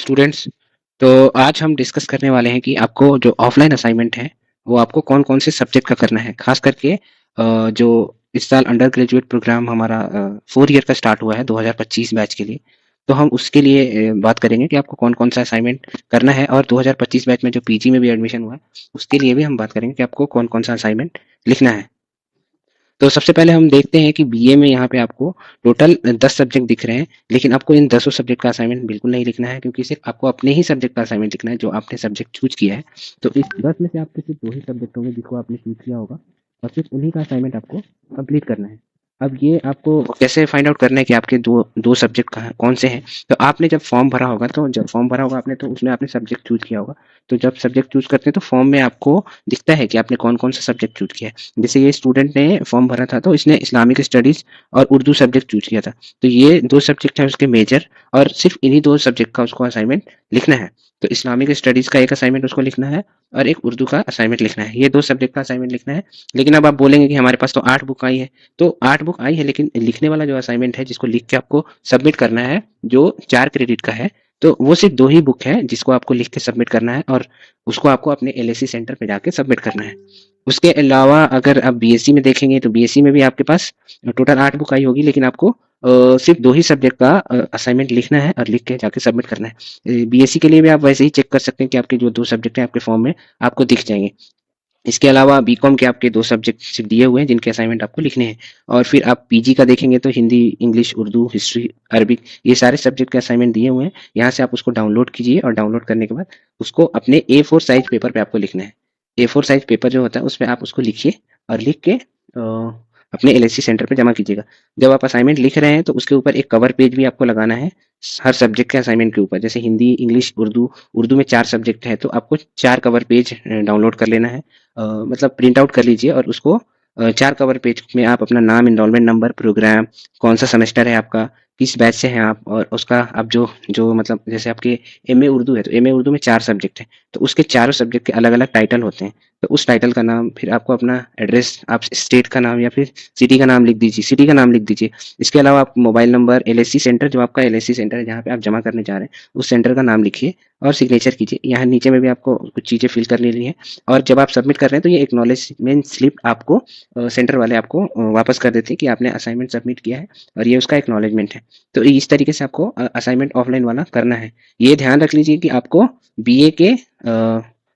Students. तो आज हम डिस्कस करने वाले हैं कि आपको जो ऑफलाइन असाइनमेंट है वो आपको कौन कौन से सब्जेक्ट का करना है, खास करके जो इस साल अंडर ग्रेजुएट प्रोग्राम हमारा 4 ईयर का स्टार्ट हुआ है 2025 बैच के लिए। तो हम उसके लिए बात करेंगे कि आपको कौन कौन सा असाइनमेंट करना है, और 2025 बैच में जो पीजी में भी एडमिशन हुआ है उसके लिए भी हम बात करेंगे कि आपको कौन कौन सा असाइनमेंट लिखना है। तो सबसे पहले हम देखते हैं कि बीए में यहाँ पे आपको टोटल 10 सब्जेक्ट दिख रहे हैं, लेकिन आपको इन 10 सब्जेक्ट का असाइनमेंट बिल्कुल नहीं लिखना है, क्योंकि सिर्फ आपको अपने ही सब्जेक्ट का असाइनमेंट लिखना है जो आपने सब्जेक्ट चूज किया है। तो इस 10 में से आपके सिर्फ 2 ही सब्जेक्ट होंगे जिसको आपने चूज किया होगा, और सिर्फ उन्हीं का असाइनमेंट आपको कंप्लीट करना है। अब ये आपको कैसे फाइंड आउट करना है कि आपके दो दो सब्जेक्ट कौन से हैं। तो आपने जब फॉर्म भरा होगा, तो जब फॉर्म भरा होगा आपने, तो उसमें आपने सब्जेक्ट चूज किया होगा। तो जब सब्जेक्ट चूज करते हैं तो फॉर्म में आपको दिखता है कि आपने कौन कौन सा सब्जेक्ट चूज किया है। जैसे ये स्टूडेंट ने फॉर्म भरा था तो इसने इस्लामिक स्टडीज और उर्दू सब्जेक्ट चूज किया था। तो ये 2 सब्जेक्ट है उसके मेजर, और सिर्फ इन्हीं 2 सब्जेक्ट का उसको असाइनमेंट लिखना है। तो इस्लामिक स्टडीज का एक असाइनमेंट उसको लिखना है, और एक उर्दू का असाइनमेंट लिखना है। ये 2 सब्जेक्ट का असाइनमेंट लिखना है। लेकिन अब आप बोलेंगे कि हमारे पास तो 8 बुक आई है। तो 8 बुक आई है, लेकिन लिखने वाला जो असाइनमेंट है जिसको लिख के आपको सबमिट करना है, जो 4 क्रेडिट का है, तो वो सिर्फ 2 ही बुक है जिसको आपको लिख के सबमिट करना है, और उसको आपको अपने एलएसी सेंटर पे जाके सबमिट करना है। उसके अलावा अगर आप बीएससी में देखेंगे तो बीएससी में भी आपके पास टोटल 8 बुक आई होगी, लेकिन आपको सिर्फ 2 ही सब्जेक्ट का असाइनमेंट लिखना है और लिख के जाके सबमिट करना है। बीएससी के लिए भी आप वैसे ही चेक कर सकते हैं कि आपके जो 2 सब्जेक्ट हैं आपके फॉर्म में आपको दिख जाएंगे। इसके अलावा बीकॉम के आपके 2 सब्जेक्ट सिर्फ दिए हुए हैं जिनके असाइनमेंट आपको लिखने हैं। और फिर आप पीजी का देखेंगे तो Hindi, English, Urdu, history, Arabic, ये सारे सब्जेक्ट के असाइनमेंट दिए हुए हैं। यहाँ से आप उसको डाउनलोड कीजिए, और डाउनलोड करने के बाद उसको अपने A4 साइज पेपर पे आपको लिखना है। A4 साइज पेपर जो होता है उसमें आप उसको लिखिए, और लिख के अपने एलएसी सेंटर पे जमा कीजिएगा। जब आप असाइनमेंट लिख रहे हैं तो उसके ऊपर एक कवर पेज भी आपको लगाना है हर सब्जेक्ट के असाइनमेंट के ऊपर। जैसे हिंदी, इंग्लिश, उर्दू, उर्दू में 4 सब्जेक्ट है तो आपको 4 कवर पेज डाउनलोड कर लेना है। मतलब प्रिंट आउट कर लीजिए, और उसको 4 कवर पेज में आप अपना नाम, एनरोलमेंट नंबर, प्रोग्राम, कौन सा सेमेस्टर है आपका, किस बैच से हैं आप, और उसका आप जो जो मतलब जैसे आपके एमए उर्दू है तो एमए उर्दू में 4 सब्जेक्ट हैं, तो उसके चारों सब्जेक्ट के अलग अलग टाइटल होते हैं। तो उस टाइटल का नाम, फिर आपको अपना एड्रेस, आप स्टेट का नाम या फिर सिटी का नाम लिख दीजिए, सिटी का नाम लिख दीजिए। इसके अलावा आप मोबाइल नंबर, एलएससी सेंटर, जो आपका एलएससी सेंटर है जहाँ पे आप जमा करने जा रहे हैं उस सेंटर का नाम लिखिए, और सिग्नेचर कीजिए। यहाँ नीचे में भी आपको कुछ चीज़ें फिल कर लेनी है। और जब आप सबमिट कर रहे हैं तो ये एक्नॉलेजमेंट स्लिप आपको सेंटर वाले आपको वापस कर देते हैं कि आपने असाइनमेंट सबमिट किया है, और ये उसका एक्नॉलेजमेंट है। तो इस तरीके से आपको असाइनमेंट ऑफलाइन वाला करना है। ये ध्यान रख लीजिए कि आपको बीए के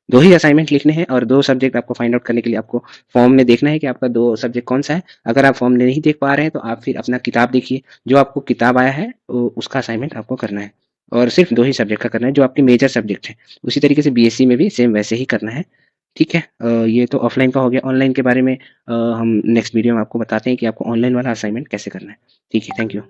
2 ही असाइनमेंट लिखने हैं, और 2 सब्जेक्ट आपको फाइंड आउट करने के लिए आपको फॉर्म में देखना है कि आपका 2 सब्जेक्ट कौन सा है। अगर आप फॉर्म में नहीं देख पा रहे हैं तो आप फिर अपना किताब देखिए, जो आपको किताब आया है उसका असाइनमेंट आपको करना है, और सिर्फ 2 ही सब्जेक्ट का करना है जो आपके मेजर सब्जेक्ट हैं। उसी तरीके से बीएससी में भी सेम वैसे ही करना है। ठीक है। ये तो ऑफलाइन का हो गया। ऑनलाइन के बारे में हम नेक्स्ट वीडियो में आपको बताते हैं कि आपको ऑनलाइन वाला असाइनमेंट कैसे करना है। ठीक है, थैंक यू।